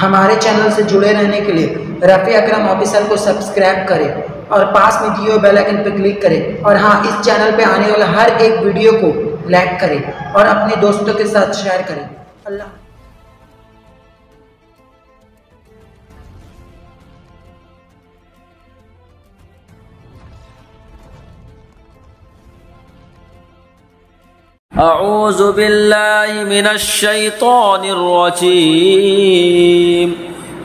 ہمارے چینل سے جڑے رہنے کے لیے رفیع اکرم آفیشل کو سبسکرائب کریں اور پاس میں دیے ہوئے بیل آئکن پہ کلک کریں، اور ہاں، اس چینل پہ آنے والا ہر ایک ویڈیو کو لائک کریں اور اپنے دوستوں کے ساتھ شیئر کریں۔ اللہ اعوذ باللہ من الشیطان الرجیم،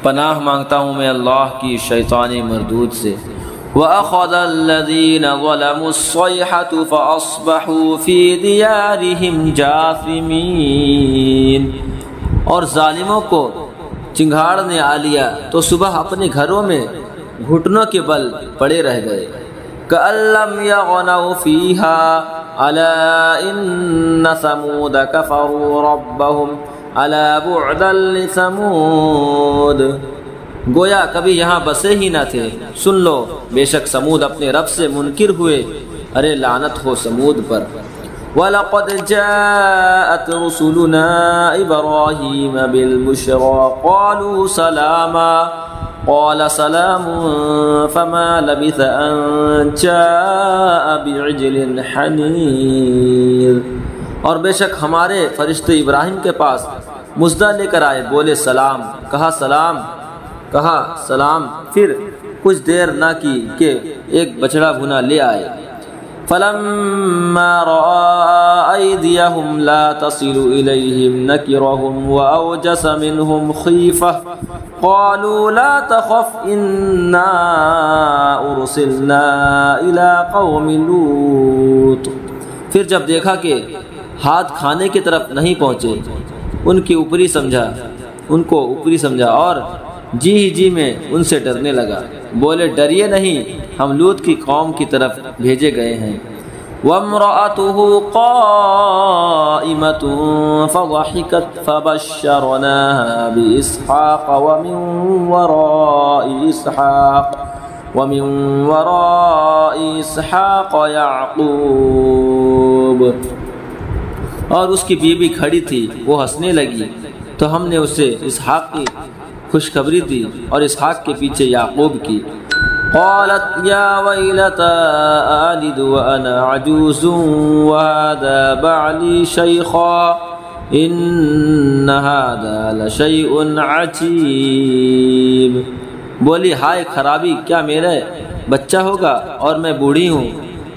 پناہ مانگتا ہوں میں اللہ کی شیطانی مردود سے۔ وَأَخَذَ الَّذِينَ ظَلَمُوا الصَّيْحَةُ فَأَصْبَحُوا فِي دِيَارِهِمْ جَاثِمِينَ، اور ظالموں کو چنگھاڑ نے آ لیا تو صبح اپنے گھروں میں گھٹنوں کے بل پڑے رہ گئے۔ كَأَن لَّمْ يَغْنَوْا فِيهَا أَلَا إِنَّ ثَمُودَ كَفَرُوا رَبَّهُمْ أَلَا بُعْدًا لِّثَمُودَ، گویا کبھی یہاں بسے ہی نہ تھے، سن لو بے شک سمود اپنے رب سے منکر ہوئے، ارے لعنت ہو سمود پر۔ وَلَقَدْ جَاءَتْ رُسُلُنَا إِبْرَاهِيمَ بِالْبُشْرَىٰ قَالُوا سَلَامًا قَالَ سَلَامٌ فَمَا لَبِثَ أَن جَاءَ بِعِجْلٍ حَنِيظٍ، اور بے شک ہمارے فرشتے ابراہیم کے پاس مژدہ لے کر آئے، بولے سلام، کہا سلام، پھر کچھ دیر نہ کی کہ ایک بچڑا بھنا لے آئے۔ فَلَمَّا رَأَىٰ أَيْدِيَهُمْ لَا تَصِلُ إِلَيْهِمْ نَكِرَهُمْ وَأَوْجَسَ مِنْهُمْ خِيفَةً قَالُوا لَا تَخَفْ إِنَّا أُرْسِلْنَا إِلَىٰ قَوْمِ لُوطٍ، پھر جب دیکھا کہ ہاتھ کھانے کی طرف نہیں پہنچے، ان کو اوپری سمجھا اور جی میں ان سے ڈرنے لگا، بولے ڈریے نہیں، ہم لوط کی قوم کی طرف بھیجے گئے ہیں۔ وَامْرَأَتُهُ قَائِمَةٌ فَضَحِكَتْ فَبَشَّرْنَاهَا بِإِسْحَاقَ وَمِن وَرَاءِ إِسْحَاقَ يَعْقُوبَ، اور اس کی بیوی کھڑی تھی، وہ ہنسنے لگی تو ہم نے اسے اسحاق کی خوشخبری دی اور اسحاق کے پیچھے یعقوب کی۔ قالت یا ویلتا آلد وانا عجوز وهذا بعلی شیخا ان هذا لشیء عجیب، بولی ہائے خرابی، کیا میرا بچہ ہوگا اور میں بوڑھی ہوں،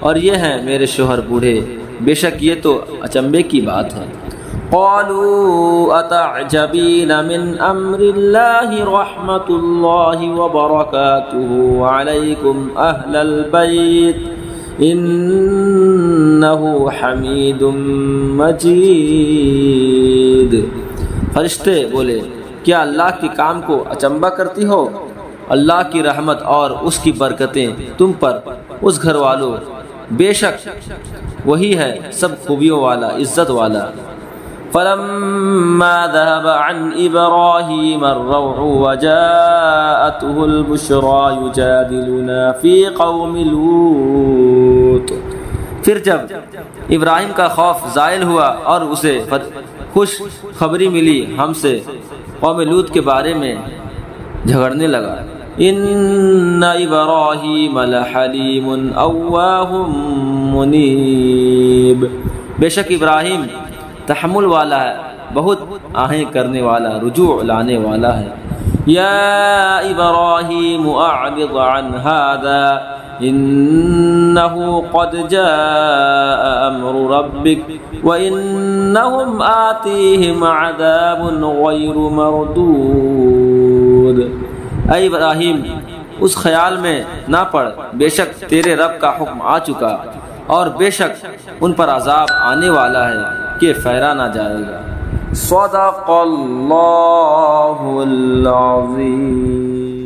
اور یہ ہیں میرے شوہر بوڑھے، بے شک یہ تو اچنبے کی بات ہے۔ قالوا اتعجبین من امر اللہ رحمت اللہ وبرکاتہ علیکم اہل البیت انہ حمید مجید، فرشتے بولے کیا اللہ کے کام کو اچنبا کرتی ہو؟ اللہ کی رحمت اور اس کی برکتیں تم پر، اس گھر والوں، بے شک وہی ہے سب خوبیوں والا، عزت والا۔ فلما ذهب عن إبراهيم الروع وجاءته البشرى يجادلنا في قوم لوط، پھر جب ابراہیم کا خوف زائل ہوا اور اسے خوش خبری ملی ہم سے، قوم لوط کے بارے میں جھگڑنے لگا۔ ان ابراہیم لحلیم اواہ منیب، بے شک ابراہیم تحمل والا ہے، بہت آہیں کرنے والا، رجوع لانے والا ہے۔ یا ابراہیم اعرض عن هذا انہ قد جاء امر ربک وانہم آتیہم عذاب غیر مردود، اے ابراہیم اس خیال میں نہ پڑ، بے شک تیرے رب کا حکم آ چکا اور بے شک ان پر عذاب آنے والا ہے کہ پھیرا نہ جائے گا۔ صدق اللہ العظیم۔